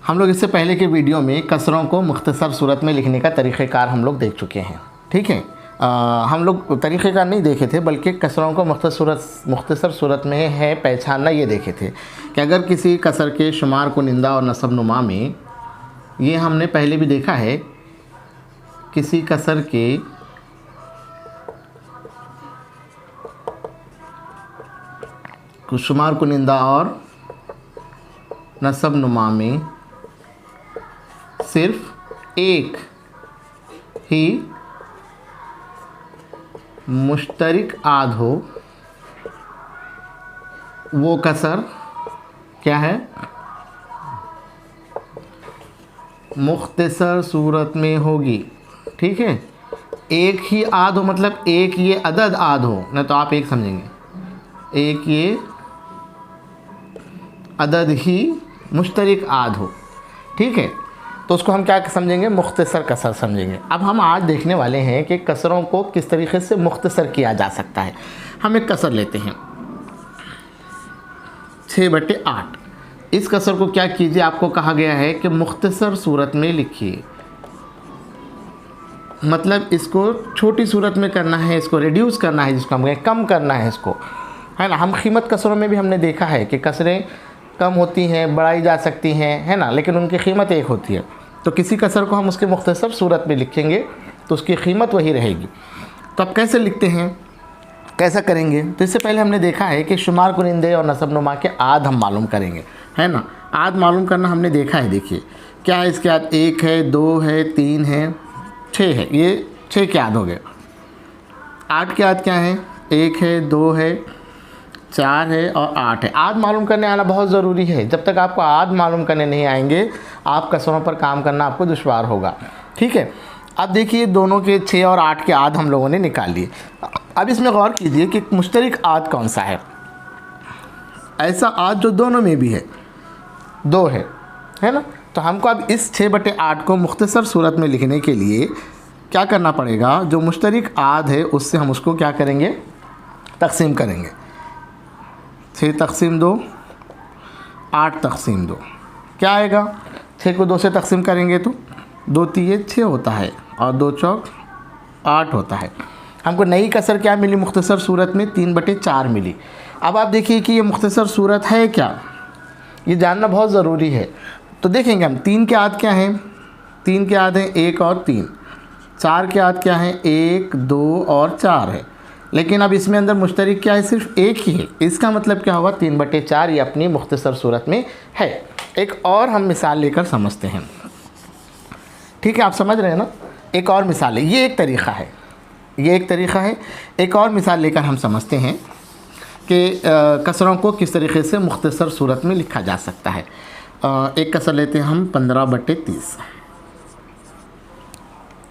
हम लोग इससे पहले के वीडियो में कसरों को मुख्तसर सूरत में लिखने का तरीक़ेकार हम लोग देख चुके हैं। ठीक है, हम लोग तरीक़ेकार नहीं देखे थे, बल्कि कसरों को मुख्तसर सूरत में है पहचानना ये देखे थे कि अगर किसी कसर के शुमार कुनिंदा और नसब नुमा में, ये हमने पहले भी देखा है, किसी कसर के शुमार कुनिंदा और नसब नुमा में सिर्फ एक ही मुश्तरिक आद हो, वो कसर क्या है? मुख्तसर सूरत में होगी। ठीक है, एक ही आद हो मतलब एक ये अदद आद हो, नहीं तो आप एक समझेंगे, एक ये अदद ही मुश्तरिक आद हो। ठीक है, तो उसको हम क्या समझेंगे? मुख्तसर कसर समझेंगे। अब हम आज देखने वाले हैं कि कसरों को किस तरीके से मुख्तसर किया जा सकता है। हम एक कसर लेते हैं 6/8। इस कसर को क्या कीजिए, आपको कहा गया है कि मुख्तसर सूरत में लिखिए, मतलब इसको छोटी सूरत में करना है, इसको रिड्यूस करना है, जिसको हम कहें कम करना है इसको, है ना। हम कीमत कसरों में भी हमने देखा है कि कसरें कम होती हैं, बढ़ाई जा सकती हैं, है ना, लेकिन उनकी कीमत एक होती है। तो किसी कसर को हम उसके मुख्तसर सूरत में लिखेंगे तो उसकी कीमत वही रहेगी। तो अब कैसे लिखते हैं, कैसा करेंगे? तो इससे पहले हमने देखा है कि शुमार कुनिंदे और नसब नुमा के आद हम मालूम करेंगे, है ना। आद मालूम करना हमने देखा है। देखिए क्या है इसके आद, 1 है, 2 है, 3 है, 6 है। ये 6 के आद हो गए। 8 के आद क्या है? 1 है, 2 है, 4 है और 8 है। आद मालूम करने आना बहुत ज़रूरी है। जब तक आपको आद मालूम करने नहीं आएंगे, आप कसरों पर काम करना आपको दुश्वार होगा। ठीक है, अब देखिए दोनों के 6 और 8 के आद हम लोगों ने निकाल लिए। अब इसमें गौर कीजिए कि मुश्तरिक आद कौन सा है। ऐसा आद जो दोनों में भी है, 2 है ना। तो हमको अब इस 6/8 को मुख्तसर सूरत में लिखने के लिए क्या करना पड़ेगा? जो मुश्तरिक आद है उससे हम उसको क्या करेंगे? तकसीम करेंगे। 6/2, 8/2 क्या आएगा? 6 को 2 से तकसीम करेंगे तो 2 3 6 होता है और 2 चौक 8 होता है। हमको नई कसर क्या मिली मुख्तसर सूरत में? 3/4 मिली। अब आप देखिए कि ये मुख्तसर सूरत है क्या, ये जानना बहुत ज़रूरी है। तो देखेंगे हम 3 के आद क्या हैं? 3 के आद हैं 1 और 3। 4 के आद क्या हैं? 1 2 और 4 है। लेकिन अब इसमें अंदर मुश्तरिक क्या है? सिर्फ एक ही है। इसका मतलब क्या होगा? 3/4 ये अपनी मुख्तसर सूरत में है। एक और हम मिसाल लेकर समझते हैं। ठीक है, आप समझ रहे हैं ना। एक और मिसाल है, ये एक तरीक़ा है, ये एक तरीक़ा है। एक और मिसाल लेकर हम समझते हैं कि कसरों को किस तरीके से मुख्तसर सूरत में लिखा जा सकता है। एक कसर लेते हैं हम 15/30।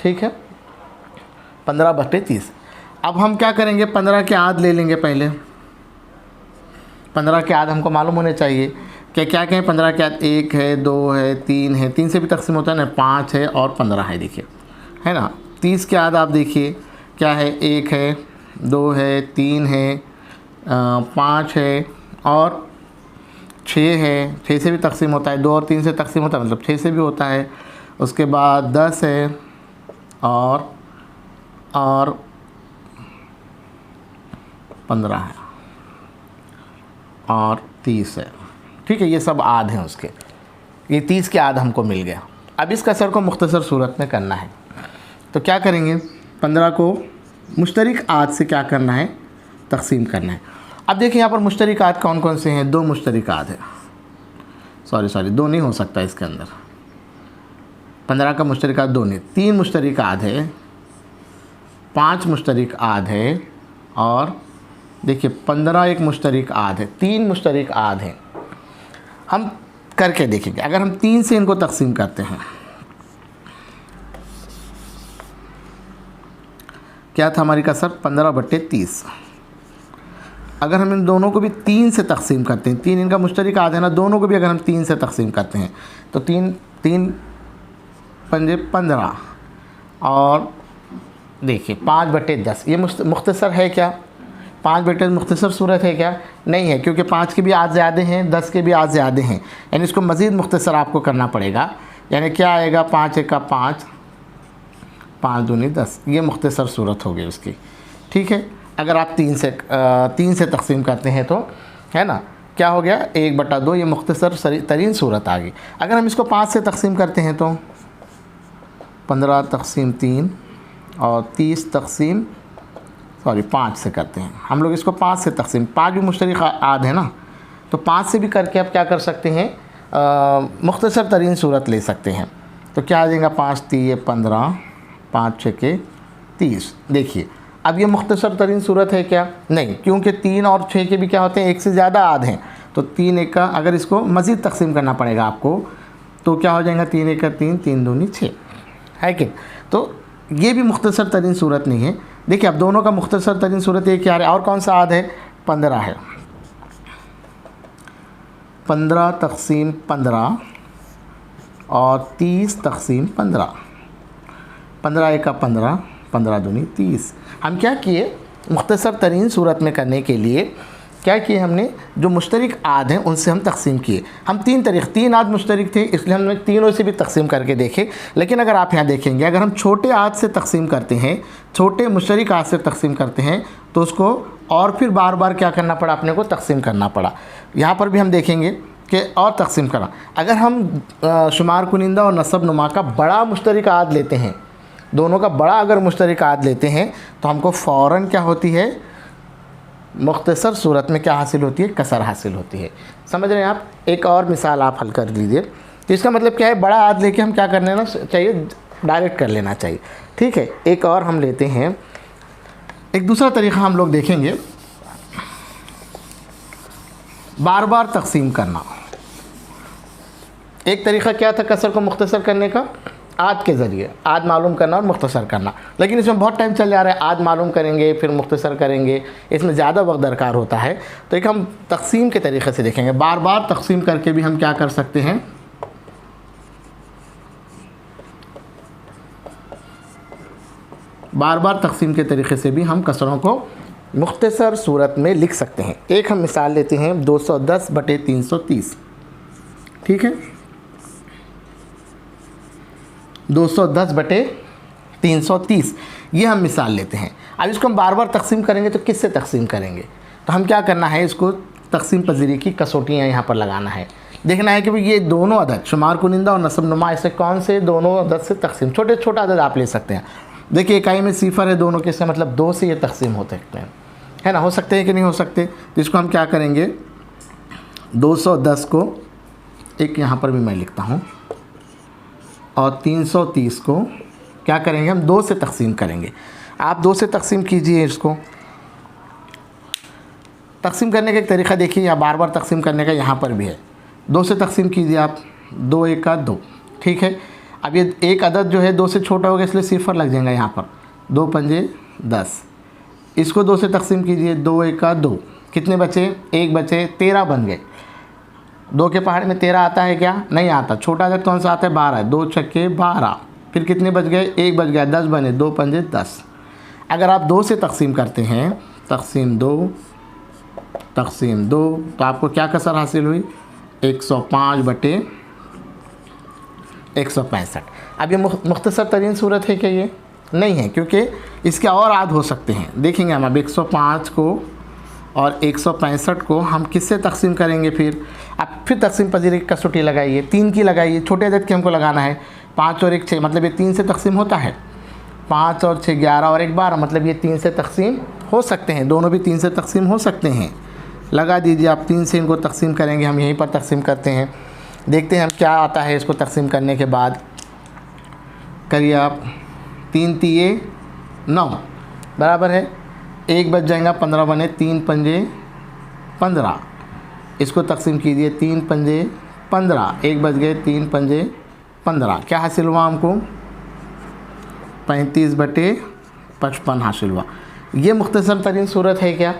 ठीक है, 15/30। अब हम क्या करेंगे? 15 के आद ले लेंगे पहले। 15 के आद हमको मालूम होने चाहिए कि क्या कहें? 15 के आद 1 है, 2 है, 3 है, 3 से भी तकसीम होता है ना, 5 है और 15 है। देखिए, है ना। 30 के आद आप देखिए क्या है? 1 है, 2 है, 3 है, 5 है और 6 है। 6 से भी तकसीम होता है, 2 और 3 से तकसीम होता है, मतलब 6 से भी होता है। उसके बाद 10 है और 15 है और 30 है। ठीक है, ये सब आद हैं उसके। ये 30 के आद हमको मिल गया। अब इस कसर को मुख्तसर सूरत में करना है तो क्या करेंगे? 15 को मुश्तरिक आद से क्या करना है? तकसीम करना है। अब देखिए यहाँ पर मुश्तरिक आद कौन कौन से हैं? 2 मुश्तरिक आद है। सॉरी 2 नहीं हो सकता इसके अंदर। 15 का मुश्तरिक आद 2 नहीं, 3 मुश्तरिक आद है, 5 मुश्तरिक आद है और देखिए 15 एक मुश्तरिक आद है। 3 मुश्तरिक आद हैं। हम करके देखेंगे। अगर हम 3 से इनको तकसीम करते हैं, क्या था हमारी कसर? 15/30। अगर हम इन दोनों को भी 3 से तकसीम करते हैं, 3 इनका मुश्तरिक आद है ना, दोनों को भी अगर हम 3 से तकसीम करते हैं तो 3 पंजे 15 और देखिए 5/10। ये मुख्तसर है क्या? 5 बटे मुख्तसर सूरत है क्या? नहीं है, क्योंकि 5 के भी आध ज़्यादा हैं, 10 के भी आध ज़्यादा हैं, यानी इसको मज़ीद मुख्तसर आपको करना पड़ेगा। यानी क्या आएगा? 5 एक का 5, 5 दूनी 10, ये मुख्तसर सूरत हो गई उसकी। ठीक है, अगर आप 3 से तकसीम करते हैं तो, है ना, क्या हो गया? 1/2, ये मुख्तसर तरीन सूरत आ गई। अगर हम इसको 5 से तकसीम करते हैं तो 15 तकसीम 3 और 5 से करते हैं हम लोग इसको। 5 से तकसीम, 5 भी मुश्तरक आद है ना, तो 5 से भी करके आप क्या कर सकते हैं? मुख्तसर तरीन सूरत ले सकते हैं। तो क्या आ जाएगा? 5 3 15, 5 6 के 30। देखिए अब ये मुख्तसर तरीन सूरत है क्या? नहीं, क्योंकि 3 और 6 के भी क्या होते हैं? एक से ज़्यादा आद हैं। तो 3 एक का, अगर इसको मज़ीद तकसीम करना पड़ेगा आपको, तो क्या हो जाएगा? 3 एक का 3, 3 दूनी 6, है कि? तो ये भी मुख्तसर तरीन सूरत नहीं है। देखिए अब दोनों का मुख्तसर तरीन सूरत एक क्या है? और कौन सा आद है? 15 है। 15 तकसीम 15 और 30 तकसीम 15, 15 एक का 15, 15 दूनी 30। हम क्या किए? मुख्तसर तरीन सूरत में करने के लिए क्या किए हमने? जो मुश्तरक आद हैं उनसे हम तकसीम किए। हम 3 आद मुश्तरक थे, इसलिए हमने तीनों से भी तकसीम करके देखे। लेकिन अगर आप यहाँ देखेंगे, अगर हम छोटे आद से तकसीम करते हैं, छोटे मुश्तरक आद से तकसीम करते हैं, तो उसको और फिर बार बार क्या करना पड़ा? अपने को तकसीम करना पड़ा। यहाँ पर भी हम देखेंगे कि और तकसीम करना। अगर हम शुमार कुनिंदा और नसब नुमा का बड़ा मुश्तरक आद लेते हैं, दोनों का बड़ा अगर मुश्तरक आद लेते हैं, तो हमको फ़ौरन क्या होती है? मुख्तसर सूरत में क्या हासिल होती है? कसर हासिल होती है। समझ रहे हैं आप? एक और मिसाल आप हल कर लीजिए। तो इसका मतलब क्या है? बड़ा आद लेके हम क्या कर लेना चाहिए? डायरेक्ट कर लेना चाहिए। ठीक है, एक और हम लेते हैं, एक दूसरा तरीक़ा हम लोग देखेंगे, बार बार तकसीम करना। एक तरीक़ा क्या था कसर को मुख्तसर करने का? आद के ज़रिए, आद मालूम करना और मुख्तसर करना। लेकिन इसमें बहुत टाइम चल जा रहा है, आद मालूम करेंगे फिर मुख्तसर करेंगे, इसमें ज़्यादा वक्त दरकार होता है। तो एक हम तकसीम के तरीक़े से देखेंगे। बार बार तकसीम करके भी हम क्या कर सकते हैं? बार बार तकसीम के तरीक़े से भी हम कसरों को मुख्तसर सूरत में लिख सकते हैं। एक हम मिसाल लेते हैं 210/330। ठीक है, 210/330 ये हम मिसाल लेते हैं। अब इसको हम बार बार तकसीम करेंगे तो किससे तकसीम करेंगे? तो हम क्या करना है? इसको तकसीम पजीरी की कसौटियाँ यहाँ पर लगाना है। देखना है कि भाई ये दोनों अदद शुमार कुनिंदा और नसब नुमा, इससे कौन से दोनों अदद से तकसीम, छोटा अदद आप ले सकते हैं। देखिए इकाई में सिफर है दोनों के, इसका मतलब 2 से ये तकसीम हो सकते हैं, है ना? हो सकते हैं कि नहीं हो सकते? तो इसको हम क्या करेंगे? 210 को एक यहाँ पर भी मैं लिखता हूँ, और 330 को क्या करेंगे? हम 2 से तकसीम करेंगे। आप 2 से तकसीम कीजिए। इसको तकसीम करने का एक तरीक़ा देखिए, या बार बार तकसीम करने का यहाँ पर भी है। 2 से तकसीम कीजिए आप, 2 एक का 2। ठीक है, अब ये एक अदद जो है 2 से छोटा होगा, इसलिए सिफर लग जाएगा यहाँ पर। 2 पंजे 10। इसको 2 से तकसीम कीजिए, 2 एक का 2। कितने बचे? 1 बचे, 13 बन गए। 2 के पहाड़ में 13 आता है क्या? नहीं आता। छोटा अदद कौन सा आता है? 12 है। 2 छक्के 12। फिर कितने बच गए? 1 बच गया, 10 बने। 2 पंजे 10। अगर आप 2 से तकसीम करते हैं, तकसीम 2, तो आपको क्या कसर हासिल हुई? 105/165। अब ये मुख्तसर तरीन सूरत है क्या? ये नहीं है, क्योंकि इसके और आद हो सकते हैं। देखेंगे हम अब 105 को और 165 को हम किससे तकसीम करेंगे? फिर तकसीम पजीरी की कसौटी लगाइए, 3 की लगाइए। छोटे अदद की हमको लगाना है। 5 और 1 6, मतलब ये 3 से तकसीम होता है। 5 और 6 11 और 1 12, मतलब ये 3 से तकसीम हो सकते हैं। दोनों भी 3 से तकसीम हो सकते हैं। लगा दीजिए आप, 3 से इनको तकसीम करेंगे। हम यहीं पर तकसीम करते हैं, देखते हैं हम क्या आता है। इसको तकसीम करने के बाद करिए आप, 3 तिये 9 बराबर है, 1 बच जाएगा, 15 बने। 3 पंजे 15। इसको तकसीम कीजिए, 3 पंजे 15, 1 बच गए, 3 पंजे 15। क्या हासिल हुआ हमको? 35/55 हासिल हुआ। ये मुख्तसर तरीन सूरत है क्या?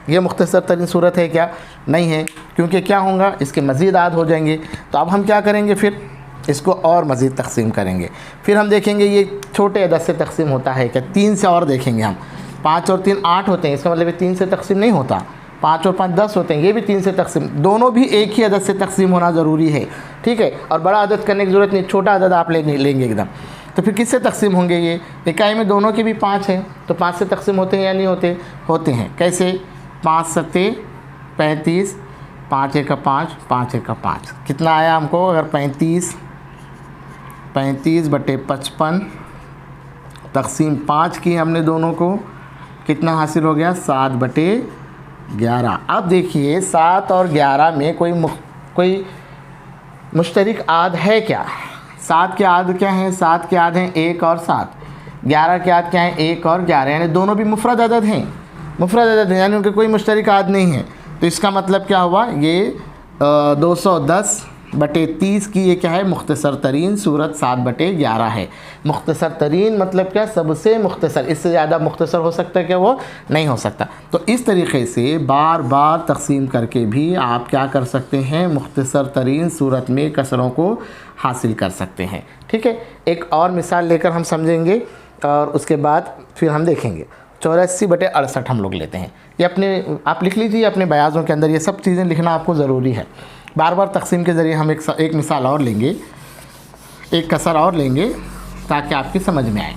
ये मुख्तसर तरीन सूरत है क्या? नहीं है, क्योंकि क्या होगा? इसके मज़ीद आद हो जाएंगे। तो अब हम क्या करेंगे? फिर इसको और मज़ीद तकसीम करेंगे। फिर हम देखेंगे ये छोटे अदद से तकसीम होता है क्या? 3 से और देखेंगे हम। 5 और 3 8 होते हैं, इसका मतलब ये 3 से तकसीम नहीं होता। 5 और 5 10 होते हैं, ये भी 3 से तकसीम, दोनों भी एक ही अदद से तकसीम होना ज़रूरी है, ठीक है। और बड़ा अदद करने की ज़रूरत नहीं, छोटा अदद आप लेंगे एकदम। तो फिर किससे तकसीम होंगे ये? इकाई में दोनों के भी 5 हैं, तो 5 से तकसीम होते हैं या नहीं होते? होते हैं। कैसे? 5 सत्ते 35, 5 एक 5, 5 एक 5, कितना आया हमको? अगर 35 बटे 55 तकसीम 5 की हमने दोनों को, कितना हासिल हो गया? 7 बटे 11। अब देखिए 7 और 11 में कोई मुश्तरक आद है क्या? 7 के आद क्या हैं? 7 के आद हैं 1 और 7। 11 के आद क्या हैं? 1 और 11, यानी दोनों भी मुफरद अदद हैं, यानी उनके कोई मुश्तरक आद नहीं है। तो इसका मतलब क्या हुआ? ये 210 बटे 30 की ये क्या है? मुख्तसर तरीन सूरत 7 बटे 11 है। मुख्तसर तरीन मतलब क्या? सबसे मुख्तसर, इससे ज़्यादा मुख्तसर हो सकता है क्या? वो नहीं हो सकता। तो इस तरीक़े से बार बार तकसीम करके भी आप क्या कर सकते हैं? मुख्तसर तरीन सूरत में कसरों को हासिल कर सकते हैं, ठीक है। एक और मिसाल लेकर हम समझेंगे और उसके बाद फिर हम देखेंगे। 84 बटे 68 हम लोग लेते हैं। ये आप लिख लीजिए अपने बयाज़ों के अंदर, ये सब चीज़ें लिखना आपको ज़रूरी है। बार बार तकसीम के ज़रिए हम एक मिसाल और लेंगे, एक कसर और लेंगे ताकि आपकी समझ में आए,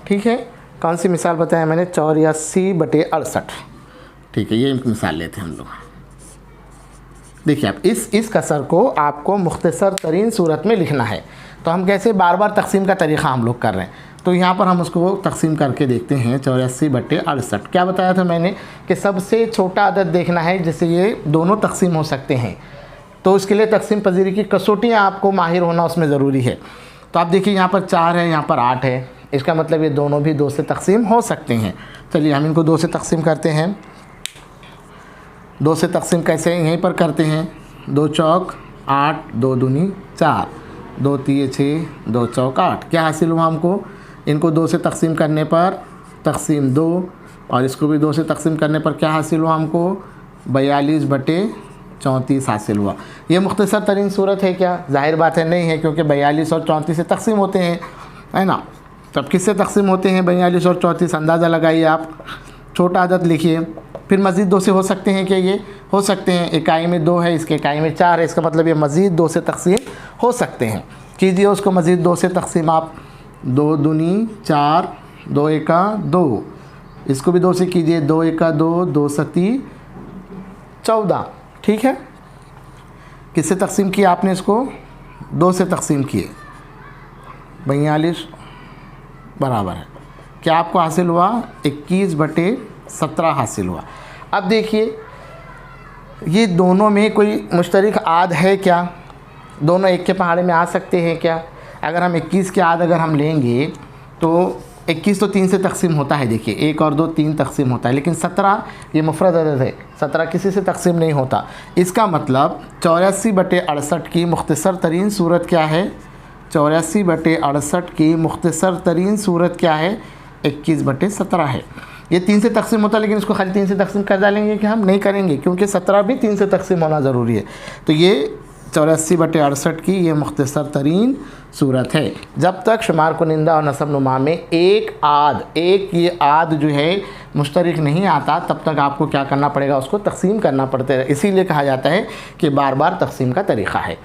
ठीक है। कौन सी मिसाल बताया मैंने? 84 बटे 68, ठीक है। ये एक मिसाल लेते हैं हम लोग। देखिए आप इस कसर को आपको मुख्तसर तरीन सूरत में लिखना है। तो हम कैसे बार बार तकसीम का तरीक़ा हम लोग कर रहे हैं, तो यहाँ पर हम उसको तकसीम करके देखते हैं। 84 बटे 68 क्या बताया था मैंने कि सबसे छोटा अदद देखना है जिससे ये दोनों तकसीम हो सकते हैं। तो उसके लिए तकसीम पजीरी की कसौटियाँ आपको माहिर होना उसमें ज़रूरी है। तो आप देखिए यहाँ पर 4 है, यहाँ पर 8 है, इसका मतलब ये दोनों भी 2 से तकसीम हो सकते हैं। चलिए हम इनको 2 से तकसीम करते हैं। 2 से तकसीम कैसे? यहीं पर करते हैं। 2 चौक 8, 2 दूनी 4, 2 तिये 6, 2 चौक 8। क्या हासिल हुआ हमको? इनको 2 से तकसीम करने पर तकसीम 2, और इसको भी 2 से तकसीम करने पर क्या हासिल हुआ हमको? 42 बटे 34 हासिल हुआ। ये मुख्तसर तरीन सूरत है क्या? ज़ाहिर बात है नहीं है, क्योंकि 42 और 34 से तकसीम होते हैं, है ना। तब किससे तकसीम होते हैं? 42 और 34, अंदाज़ा लगाइए आप, छोटा अदद लिखिए। फिर मज़ीद 2 से हो सकते हैं क्या? ये हो सकते हैं। इकाई में 2 है, इसके इकाई में 4 है, इसका मतलब ये मज़ीद 2 से तकसीम हो सकते हैं। कीजिए उसको मज़ीद 2 से तकसीम आप। 2 दूनी 4, 2 एका 2, इसको भी 2 से कीजिए। 2 एका 2, 2 सती 14, ठीक है। किससे तकसीम किया आपने? इसको 2 से तकसीम किए। 42 बराबर है क्या आपको हासिल हुआ? 21 बटे 17 हासिल हुआ। अब देखिए ये दोनों में कोई मुश्तरक आद है क्या? दोनों एक के पहाड़े में आ सकते हैं क्या? अगर हम 21 के आद अगर हम लेंगे तो 21 तो 3 से तकसीम होता है। देखिए 1 और 2 3 तकसीम होता है, लेकिन 17 ये मुफरद अदद है, 17 किसी से तकसीम नहीं होता। इसका मतलब 84 बटे 68 की मुख्तसर तरीन सूरत क्या है? 84 बटे 68 की मुख्तसर तरीन सूरत क्या है? 21 बटे 17 है। ये 3 से तकसीम होता है, लेकिन इसको खाली 3 से तकसीम कर डालेंगे कि हम नहीं करेंगे, क्योंकि 17 भी 3 से तकसीम होना ज़रूरी है। तो ये 84 बटे 68 की ये मुख्तसर तरीन सूरत है। जब तक शुमार कुनिंदा और नसब नुमा में एक ये आद जो है मुश्तरक नहीं आता, तब तक आपको क्या करना पड़ेगा? उसको तकसीम करना पड़ता है। इसीलिए कहा जाता है कि बार बार तकसीम का तरीक़ा है।